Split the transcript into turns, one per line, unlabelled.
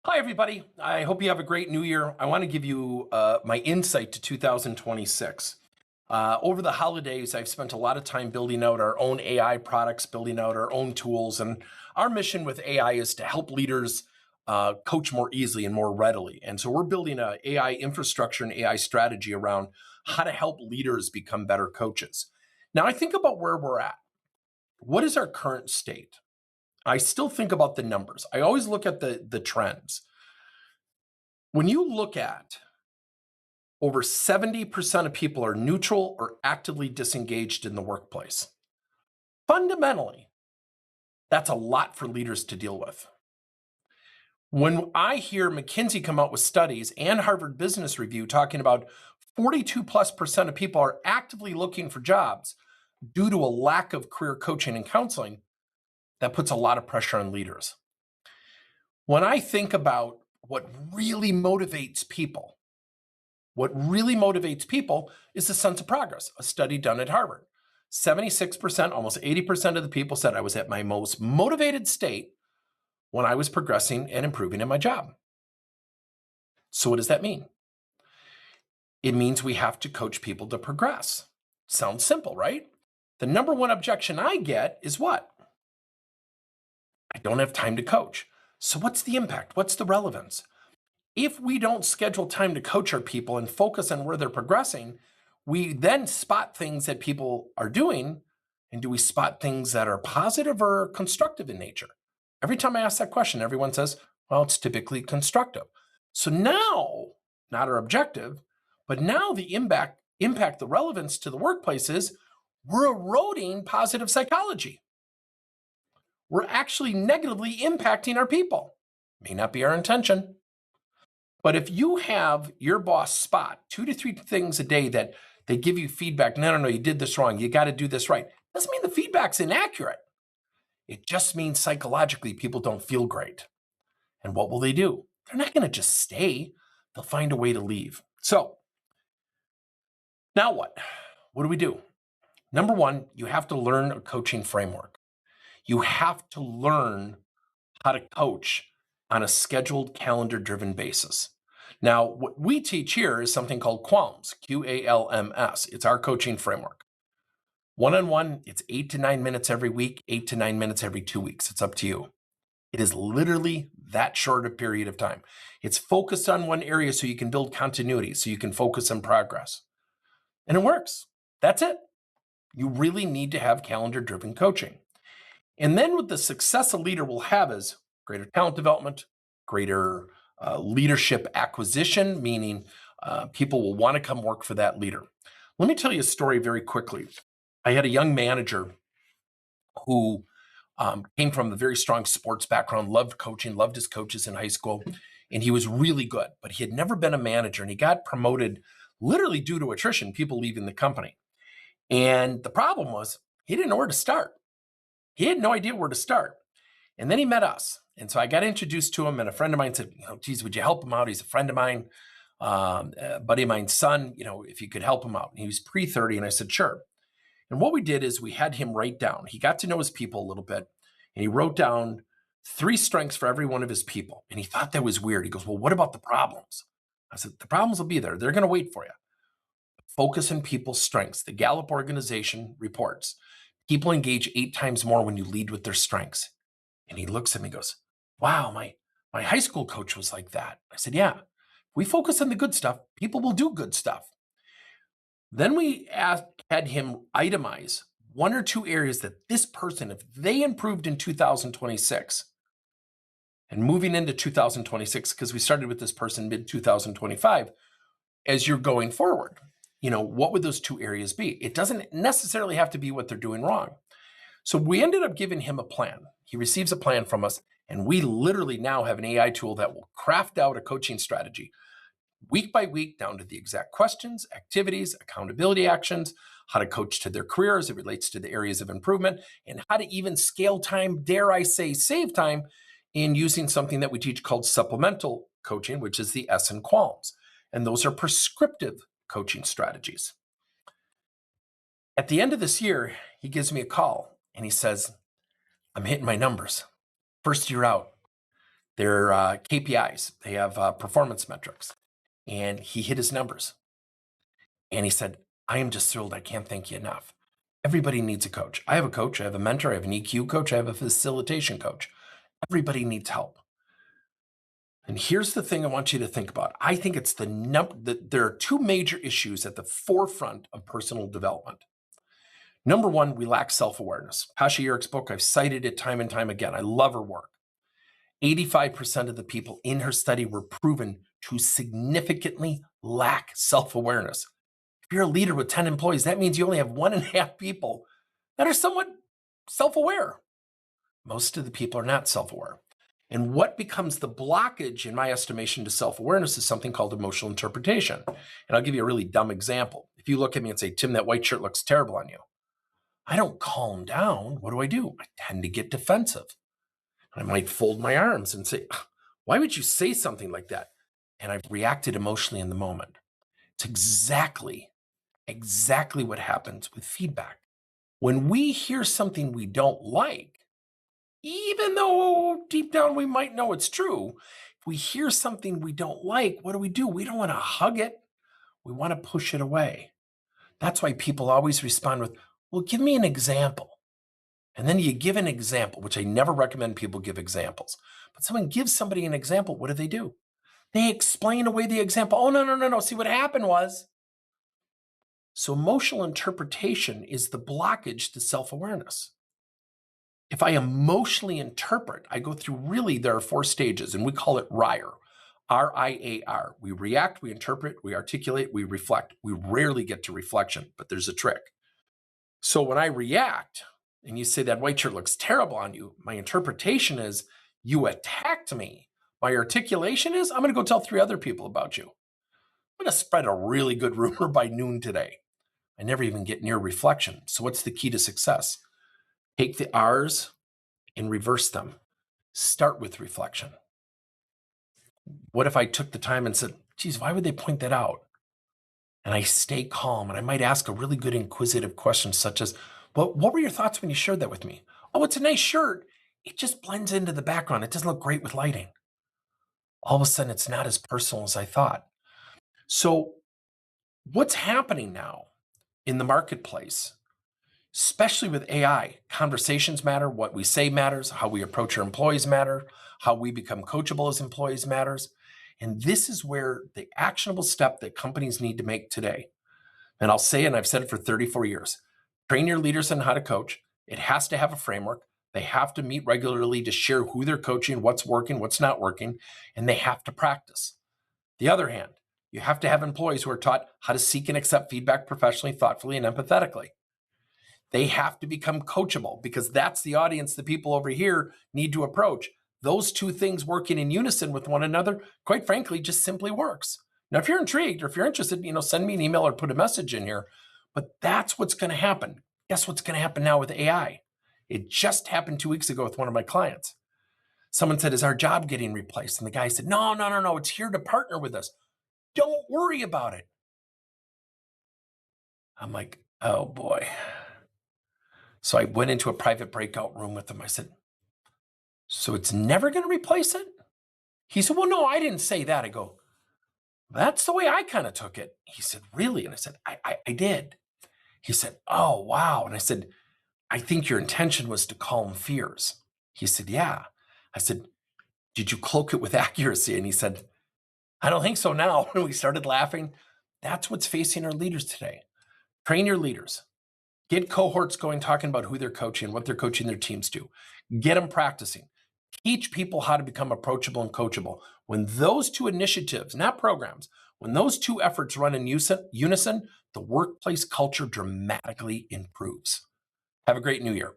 Hi, everybody. I hope you have a great new year. I want to give you my insight to 2026. Over the holidays, I've spent a lot of time building out our own AI products, building out our own tools. And our mission with AI is to help leaders coach more easily and more readily. And so we're building an AI infrastructure and AI strategy around how to help leaders become better coaches. Now, I think about where we're at. What is our current state? I still think about the numbers. I always look at the trends. When you look at over 70% of people are neutral or actively disengaged in the workplace. Fundamentally, that's a lot for leaders to deal with. When I hear McKinsey come out with studies and Harvard Business Review talking about 42 plus percent of people are actively looking for jobs due to a lack of career coaching and counseling, that puts a lot of pressure on leaders. When I think about what really motivates people, what really motivates people is a sense of progress. A study done at Harvard. 76%, almost 80% of the people said I was at my most motivated state when I was progressing and improving in my job. So, what does that mean? It means we have to coach people to progress. Sounds simple, right? The number one objection I get is what? I don't have time to coach. So, what's the impact? What's the relevance? If we don't schedule time to coach our people and focus on where they're progressing, we then spot things that people are doing. And do we spot things that are positive or constructive in nature? Every time I ask that question, everyone says, well, it's typically constructive. So now, not our objective, but now the impact, the relevance to the workplace is we're eroding positive psychology. We're actually negatively impacting our people. May not be our intention. But if you have your boss spot 2 to 3 things a day that they give you feedback, no, you did this wrong, you got to do this right, doesn't mean the feedback's inaccurate. It just means psychologically people don't feel great. And what will they do? They're not going to just stay, they'll find a way to leave. So now what? What do we do? Number one, you have to learn a coaching framework. You have to learn how to coach on a scheduled, calendar driven basis. Now, what we teach here is something called QALMS, QALMS. It's our coaching framework. One on one, it's 8 to 9 minutes every week, 8 to 9 minutes every 2 weeks. It's up to you. It is literally that short a period of time. It's focused on one area so you can build continuity, so you can focus on progress. And it works. That's it. You really need to have calendar driven coaching. And then what the success a leader will have is greater talent development, greater leadership acquisition, meaning people will want to come work for that leader. Let me tell you a story very quickly. I had a young manager who came from a very strong sports background, loved coaching, loved his coaches in high school, and he was really good, but he had never been a manager, and he got promoted literally due to attrition, people leaving the company. And the problem was he didn't know where to start. He had no idea where to start. And then he met us. And so I got introduced to him, and a friend of mine said, geez, would you help him out? He's a friend of mine, a buddy of mine's son, if you could help him out. And he was pre-30, and I said, sure. And what we did is we had him write down. He got to know his people a little bit, and he wrote down 3 strengths for every one of his people. And he thought that was weird. He goes, well, what about the problems? I said, the problems will be there. They're going to wait for you. Focus on people's strengths. The Gallup organization reports people engage 8 times more when you lead with their strengths. And he looks at me and goes, wow, my high school coach was like that. I said, yeah, if we focus on the good stuff, people will do good stuff. Then we had him itemize 1 or 2 areas that this person, if they improved in 2026 and moving into 2026, because we started with this person mid 2025, as you're going forward, what would those 2 areas be? It doesn't necessarily have to be what they're doing wrong. So we ended up giving him a plan. He receives a plan from us, and we literally now have an AI tool that will craft out a coaching strategy week by week down to the exact questions, activities, accountability actions, how to coach to their career as it relates to the areas of improvement, and how to even scale time, dare I say, save time in using something that we teach called supplemental coaching, which is the S in QALMS. And those are prescriptive coaching strategies. At the end of this year, he gives me a call and he says, I'm hitting my numbers. First year out. their KPIs. They have performance metrics. And he hit his numbers. And he said, I am just thrilled. I can't thank you enough. Everybody needs a coach. I have a coach. I have a mentor. I have an EQ coach. I have a facilitation coach. Everybody needs help. And here's the thing I want you to think about. I think it's there are two major issues at the forefront of personal development. Number one, we lack self-awareness. Tasha Eurik's book, I've cited it time and time again. I love her work. 85% of the people in her study were proven to significantly lack self-awareness. If you're a leader with 10 employees, that means you only have 1.5 people that are somewhat self-aware. Most of the people are not self-aware. And what becomes the blockage, in my estimation, to self-awareness is something called emotional interpretation. And I'll give you a really dumb example. If you look at me and say, Tim, that white shirt looks terrible on you, I don't calm down. What do? I tend to get defensive. I might fold my arms and say, why would you say something like that? And I've reacted emotionally in the moment. It's exactly what happens with feedback. When we hear something we don't like, even though deep down we might know it's true, if we hear something we don't like, what do? We don't want to hug it. We want to push it away. That's why people always respond with, well, give me an example. And then you give an example, which I never recommend people give examples. But someone gives somebody an example, what do? They explain away the example. Oh, no. See, what happened was. So emotional interpretation is the blockage to self-awareness. If I emotionally interpret, I go through there are 4 stages, and we call it RIAR. R-I-A-R. We react, we interpret, we articulate, we reflect. We rarely get to reflection, but there's a trick. So when I react, and you say that white shirt looks terrible on you, my interpretation is you attacked me. My articulation is I'm going to go tell 3 other people about you. I'm going to spread a really good rumor by noon today. I never even get near reflection. So what's the key to success? Take the R's and reverse them. Start with reflection. What if I took the time and said, geez, why would they point that out? And I stay calm, and I might ask a really good inquisitive question such as, well, what were your thoughts when you shared that with me? Oh, it's a nice shirt. It just blends into the background. It doesn't look great with lighting. All of a sudden, it's not as personal as I thought. So what's happening now in the marketplace, especially with AI, conversations matter, what we say matters, how we approach our employees matter, how we become coachable as employees matters. And this is where the actionable step that companies need to make today. And I'll say, and I've said it for 34 years, train your leaders on how to coach. It has to have a framework. They have to meet regularly to share who they're coaching, what's working, what's not working, and they have to practice. The other hand, you have to have employees who are taught how to seek and accept feedback professionally, thoughtfully, and empathetically. They have to become coachable because that's the audience the people over here need to approach. Those 2 things working in unison with one another, quite frankly, just simply works. Now, if you're intrigued or if you're interested, send me an email or put a message in here. But that's what's going to happen. Guess what's going to happen now with AI? It just happened 2 weeks ago with one of my clients. Someone said, is our job getting replaced? And the guy said, no, it's here to partner with us. Don't worry about it. I'm like, oh boy. So I went into a private breakout room with him. I said, so it's never going to replace it? He said, well, no, I didn't say that. I go, that's the way I kind of took it. He said, really? And I said, I did. He said, oh, wow. And I said, I think your intention was to calm fears. He said, yeah. I said, did you cloak it with accuracy? And he said, I don't think so now. And we started laughing. That's what's facing our leaders today. Train your leaders. Get cohorts going, talking about who they're coaching, what they're coaching their teams to. Get them practicing. Teach people how to become approachable and coachable. When those 2 initiatives, not programs, when those 2 efforts run in unison, the workplace culture dramatically improves. Have a great new year.